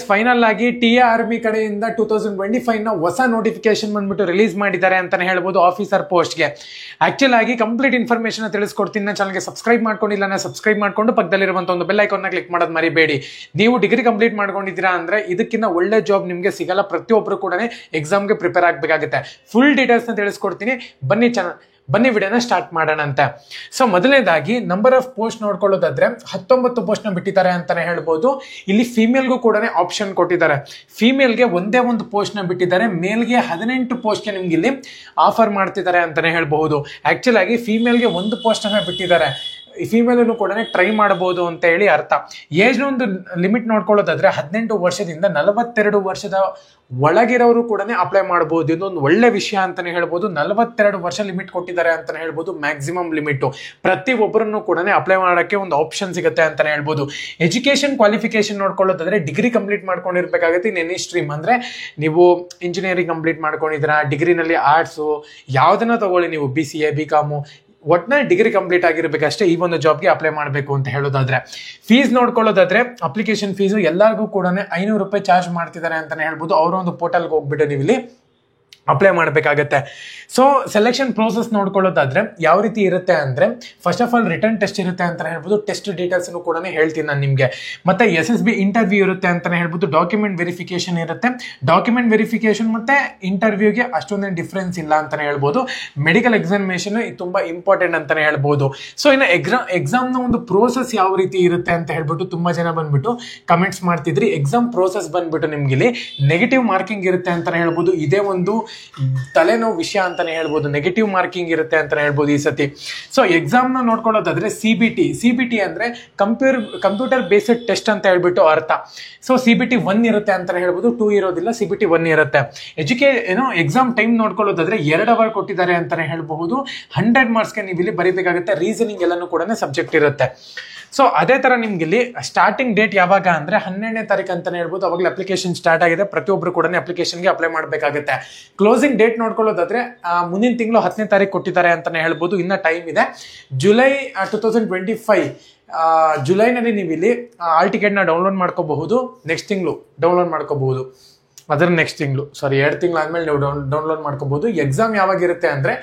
Final ಆಗಿ TARB ಕಡೆಯಿಂದ 2025 ಹೊಸ ನೋಟಿಫಿಕೇಶನ್ ಬಂದ್ಬಿಟ್ಟು ರಿಲೀಸ್ ಮಾಡಿದ್ದಾರೆ ಅಂತಾನೆ ಹೇಳ್ಬೋದು ಆಫೀಸರ್ ಪೋಸ್ಟ್ಗೆ. ಆಕ್ಚುಲ್ ಆಗಿ ಕಂಪ್ಲೀಟ್ ಇನ್ಫಾರ್ಮೇಶನ್ ತಿಳಿಸ್ಕೊಡ್ತೀನಿ. ನನ್ನ ಚಾನಲ್ಗೆ ಸಬ್ಸ್ಕ್ರೈಬ್ ಮಾಡ್ಕೊಂಡಿಲ್ಲ, ಸಬ್ಸ್ಕ್ರೈಬ್ ಮಾಡ್ಕೊಂಡು ಪಕ್ಕದಲ್ಲಿರುವಂತ ಒಂದು ಬೆಲ್ ಐಕಾನ್ ಕ್ಲಿಕ್ ಮಾಡೋದು ಮರಿಬೇಡಿ. ನೀವು ಡಿಗ್ರಿ ಕಂಪ್ಲೀಟ್ ಮಾಡ್ಕೊಂಡಿದ್ದೀರಾ ಅಂದ್ರೆ ಇದಕ್ಕಿಂತ ಒಳ್ಳೆ ಜಾಬ್ ನಿಮಗೆ ಸಿಗಲ್ಲ. ಪ್ರತಿಯೊಬ್ಬರು ಕೂಡ ಎಕ್ಸಾಮ್ಗೆ ಪ್ರಿಪೇರ್ ಆಗಬೇಕಾಗುತ್ತೆ. ಫುಲ್ ಡೀಟೇಲ್ಸ್ ನ ತಿಳಿಸ್ಕೊಡ್ತೀನಿ. ಬನ್ನಿ ವಿಡಿಯೋನ ಸ್ಟಾರ್ಟ್ ಮಾಡೋಣ ಅಂತ. ಸೊ ಮೊದಲನೇದಾಗಿ ನಂಬರ್ ಆಫ್ ಪೋಸ್ಟ್ ನೋಡ್ಕೊಳ್ಳೋದಾದ್ರೆ 19 ಪೋಸ್ಟ್ ನ ಬಿಟ್ಟಿದ್ದಾರೆ ಅಂತಾನೆ ಹೇಳ್ಬೋದು. ಇಲ್ಲಿ ಫಿಮೇಲ್ಗೂ ಕೂಡ ಆಪ್ಷನ್ ಕೊಟ್ಟಿದ್ದಾರೆ. ಫಿಮೇಲ್ಗೆ ಒಂದೇ ಒಂದು ಪೋಸ್ಟ್ ನ ಬಿಟ್ಟಿದ್ದಾರೆ, ಮೇಲ್ಗೆ 18 ಪೋಸ್ಟ್ಗೆ ನಿಮ್ಗೆ ಇಲ್ಲಿ ಆಫರ್ ಮಾಡ್ತಿದ್ದಾರೆ ಅಂತಾನೆ ಹೇಳ್ಬಹುದು. ಆಕ್ಚುಲ್ ಆಗಿ ಫಿಮೇಲ್ಗೆ ಒಂದು ಪೋಸ್ಟ್ ಅನ್ನ ಬಿಟ್ಟಿದ್ದಾರೆ, ಫಿಮೇಲನ್ನು ಕೂಡ ಟ್ರೈ ಮಾಡಬಹುದು ಅಂತ ಹೇಳಿ ಅರ್ಥ. ಏಜ್ ಒಂದು ಲಿಮಿಟ್ ನೋಡ್ಕೊಳ್ಳೋದಾದ್ರೆ 18 ವರ್ಷದಿಂದ 42 ವರ್ಷದ ಒಳಗಿರೋರು ಕೂಡ ಅಪ್ಲೈ ಮಾಡಬಹುದು. ಇದೊಂದು ಒಳ್ಳೆ ವಿಷಯ ಅಂತಾನೆ ಹೇಳ್ಬೋದು. 42 ವರ್ಷ ಲಿಮಿಟ್ ಕೊಟ್ಟಿದ್ದಾರೆ ಅಂತಾನೆ ಹೇಳ್ಬೋದು, ಮ್ಯಾಕ್ಸಿಮಮ್ ಲಿಮಿಟ್. ಪ್ರತಿ ಒಬ್ಬರನ್ನು ಕೂಡ ಅಪ್ಲೈ ಮಾಡೋಕ್ಕೆ ಒಂದು ಆಪ್ಷನ್ ಸಿಗುತ್ತೆ ಅಂತಾನೆ ಹೇಳ್ಬೋದು. ಎಜುಕೇಶನ್ ಕ್ವಾಲಿಫಿಕೇಶನ್ ನೋಡ್ಕೊಳ್ಳೋದಾದ್ರೆ ಡಿಗ್ರಿ ಕಂಪ್ಲೀಟ್ ಮಾಡ್ಕೊಂಡಿರ್ಬೇಕಾಗುತ್ತೆ ಇನ್ ಎನಿ ಸ್ಟ್ರೀಮ್. ಅಂದ್ರೆ ನೀವು ಇಂಜಿನಿಯರಿಂಗ್ ಕಂಪ್ಲೀಟ್ ಮಾಡ್ಕೊಂಡಿದ್ದೀರಾ, ಡಿಗ್ರಿನಲ್ಲಿ ಆರ್ಟ್ಸು ಯಾವ್ದನ್ನ ತಗೊಳ್ಳಿ, ನೀವು BCA BCom ಒಟ್ಟಿನಲ್ಲಿ ಡಿಗ್ರಿ ಕಂಪ್ಲೀಟ್ ಆಗಿರ್ಬೇಕಷ್ಟೇ ಈ ಒಂದು ಜಾಬ್ಗೆ ಅಪ್ಲೈ ಮಾಡಬೇಕು ಅಂತ ಹೇಳೋದಾದ್ರೆ. ಫೀಸ್ ನೋಡ್ಕೊಳ್ಳೋದಾದ್ರೆ ಅಪ್ಲಿಕೇಶನ್ ಫೀಸು ಎಲ್ಲರಿಗೂ ಕೂಡ 500 ರೂಪಾಯಿ ಚಾರ್ಜ್ ಮಾಡ್ತಿದ್ದಾರೆ ಅಂತಾನೆ ಹೇಳ್ಬೋದು. ಅವರ ಒಂದು ಪೋರ್ಟಲ್ಗೆ ಹೋಗ್ಬಿಟ್ಟು ನೀವು ಇಲ್ಲಿ ಅಪ್ಲೈ ಮಾಡಬೇಕಾಗತ್ತೆ. ಸೊ ಸೆಲೆಕ್ಷನ್ ಪ್ರೋಸೆಸ್ ನೋಡ್ಕೊಳ್ಳೋದಾದ್ರೆ ಯಾವ ರೀತಿ ಇರುತ್ತೆ ಅಂದ್ರೆ, first of all return test ಇರುತ್ತೆ ಅಂತ ಹೇಳ್ಬೋದು. ಟೆಸ್ಟ್ ಡೀಟೇಲ್ಸ್ ಕೂಡ ಹೇಳ್ತೀನಿ ನಾನು ನಿಮಗೆ. ಮತ್ತೆ SSB ಇಂಟರ್ವ್ಯೂ ಇರುತ್ತೆ ಅಂತಾನೆ ಹೇಳ್ಬೋದು. ಡಾಕ್ಯುಮೆಂಟ್ ವೆರಿಫಿಕೇಶನ್ ಇರುತ್ತೆ. ಡಾಕ್ಯುಮೆಂಟ್ ವೆರಿಫಿಕೇಶನ್ ಮತ್ತೆ ಇಂಟರ್ವ್ಯೂಗೆ ಅಷ್ಟೊಂದೇನು ಡಿಫ್ರೆನ್ಸ್ ಇಲ್ಲ ಅಂತಾನೆ ಹೇಳ್ಬೋದು. ಮೆಡಿಕಲ್ ಎಕ್ಸಾಮಿನೇಷನ್ ತುಂಬಾ ಇಂಪಾರ್ಟೆಂಟ್ ಅಂತಾನೆ ಹೇಳ್ಬೋದು. ಸೊ ಇನ್ನು ಎಕ್ಸಾಮ್ನ ಒಂದು ಪ್ರೋಸೆಸ್ ಯಾವ ರೀತಿ ಇರುತ್ತೆ ಅಂತ ಹೇಳ್ಬಿಟ್ಟು ತುಂಬಾ ಜನ ಬಂದ್ಬಿಟ್ಟು ಕಮೆಂಟ್ಸ್ ಮಾಡ್ತಿದ್ರಿ. ಎಕ್ಸಾಮ್ ಪ್ರೋಸೆಸ್ ಬಂದ್ಬಿಟ್ಟು ನಿಮ್ಗೆ ಇಲ್ಲಿ ನೆಗೆಟಿವ್ ಮಾರ್ಕಿಂಗ್ ಇರುತ್ತೆ ಅಂತಾನೆ ಹೇಳ್ಬೋದು. ಇದೇ ಒಂದು ತಲೆನೋವು ವಿಷಯ ಅಂತಾನೆ ಹೇಳ್ಬೋದು. ನೆಗೆಟಿವ್ ಮಾರ್ಕಿಂಗ್ ಇರುತ್ತೆ ಅಂತಾನೆ ಹೇಳ್ಬೋದು ಈ ಸತಿ. ಸೊ ಎಕ್ಸಾಮ್ ನ ನೋಡ್ಕೊಳ್ಳೋದಾದ್ರೆ CBT ಅಂದ್ರೆ ಕಂಪ್ಯೂಟರ್ ಬೇಸ್ಡ್ ಟೆಸ್ಟ್ ಅಂತ ಹೇಳ್ಬಿಟ್ಟು ಅರ್ಥ. ಸೊ CBT 1 ಇರುತ್ತೆ ಅಂತಾನೆ ಹೇಳ್ಬೋದು, 2 ಇರೋದಿಲ್ಲ, CBT 1 ಇರುತ್ತೆ. ಎಕ್ಸಾಮ್ ಟೈಮ್ ನೋಡ್ಕೊಳ್ಳೋದಾದ್ರೆ 2 ಅವರ್ ಕೊಟ್ಟಿದ್ದಾರೆ ಅಂತಾನೆ ಹೇಳ್ಬಹುದು. 100 ಮಾರ್ಕ್ಸ್ಗೆ ನೀವು ಇಲ್ಲಿ ಬರೀಬೇಕಾಗುತ್ತೆ. ರೀಸನಿಂಗ್ ಎಲ್ಲಾನು ಕೂಡ ಸಬ್ಜೆಕ್ಟ್ ಇರುತ್ತೆ. ಸೊ ಅದೇ ತರ ನಿಮ್ಗೆ ಇಲ್ಲಿ ಸ್ಟಾರ್ಟಿಂಗ್ ಡೇಟ್ ಯಾವಾಗ ಅಂದ್ರೆ 12ನೇ ತಾರೀಕು ಅಂತಾನೆ ಹೇಳ್ಬೋದು. ಅವಾಗಲೇ ಅಪ್ಲಿಕೇಶನ್ ಸ್ಟಾರ್ಟ್ ಆಗಿದೆ. ಪ್ರತಿಯೊಬ್ಬರು ಕೂಡ ಅಪ್ಲಿಕೇಶನ್ಗೆ ಅಪ್ಲೈ ಮಾಡಬೇಕಾಗುತ್ತೆ. ಕ್ಲೋಸಿಂಗ್ ಡೇಟ್ ನೋಡ್ಕೊಳ್ಳೋದಾದ್ರೆ ಮುಂದಿನ ತಿಂಗಳು 10ನೇ ತಾರೀಕು ಕೊಟ್ಟಿದ್ದಾರೆ ಅಂತಾನೆ ಹೇಳ್ಬೋದು. ಇನ್ನ ಟೈಮ್ ಇದೆ. ಜುಲೈ 2025 ಜುಲೈನಲ್ಲಿ ನೀವು ಇಲ್ಲಿ ಆಲ್ ಟಿಕೆಟ್ ನ ಡೌನ್ಲೋಡ್ ಮಾಡ್ಕೋಬಹುದು. ನೆಕ್ಸ್ಟ್ ತಿಂಗಳು ಡೌನ್ಲೋಡ್ ಮಾಡ್ಕೋಬಹುದು. ಅದರ ನೆಕ್ಸ್ಟ್ ತಿಂಗಳು 2 ತಿಂಗಳು ಆದ್ಮೇಲೆ ನೀವು ಡೌನ್ಲೋಡ್ ಮಾಡ್ಕೋಬಹುದು. ಎಕ್ಸಾಮ್ ಯಾವಾಗಿರುತ್ತೆ ಅಂದ್ರೆ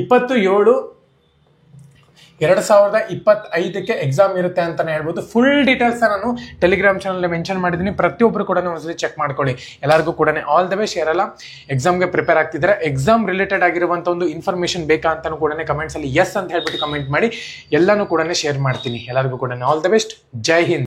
27/7/2025 ಎಕ್ಸಾಮ್ ಇರುತ್ತೆ ಅಂತಾನೆ ಹೇಳ್ಬೋದು. ಫುಲ್ ಡೀಟೇಲ್ಸ್ ನಾನು ಟೆಲಿಗ್ರಾಮ್ ಚಾನಲ್ ಮೆನ್ಷನ್ ಮಾಡಿದ್ದೀನಿ. ಪ್ರತಿಯೊಬ್ಬರು ಕೂಡ ಒಂದ್ಸಲಿ ಚೆಕ್ ಮಾಡ್ಕೊಳ್ಳಿ. ಎಲ್ಲರಿಗೂ ಕೂಡ ಆಲ್ ದ ಬೆಸ್ಟ್. ಯಾರೆಲ್ಲ ಎಕ್ಸಾಮ್ಗೆ ಪ್ರಿಪೇರ್ ಆಗ್ತಿದ್ದಾರೆ, ಎಕ್ಸಾಮ್ ರಿಲೇಟೆಡ್ ಆಗಿರುವಂತ ಒಂದು ಇನ್ಫಾರ್ಮೇಶನ್ ಬೇಕಾ ಅಂತಾನು ಕೂಡ ಕಮೆಂಟ್ಸ್ ಅಲ್ಲಿ ಎಸ್ ಅಂತ ಹೇಳ್ಬಿಟ್ಟು ಕಮೆಂಟ್ ಮಾಡಿ. ಎಲ್ಲಾನು ಕೂಡ ಶೇರ್ ಮಾಡ್ತೀನಿ. ಎಲ್ಲರಿಗೂ ಕೂಡ all the best. Jai Hind.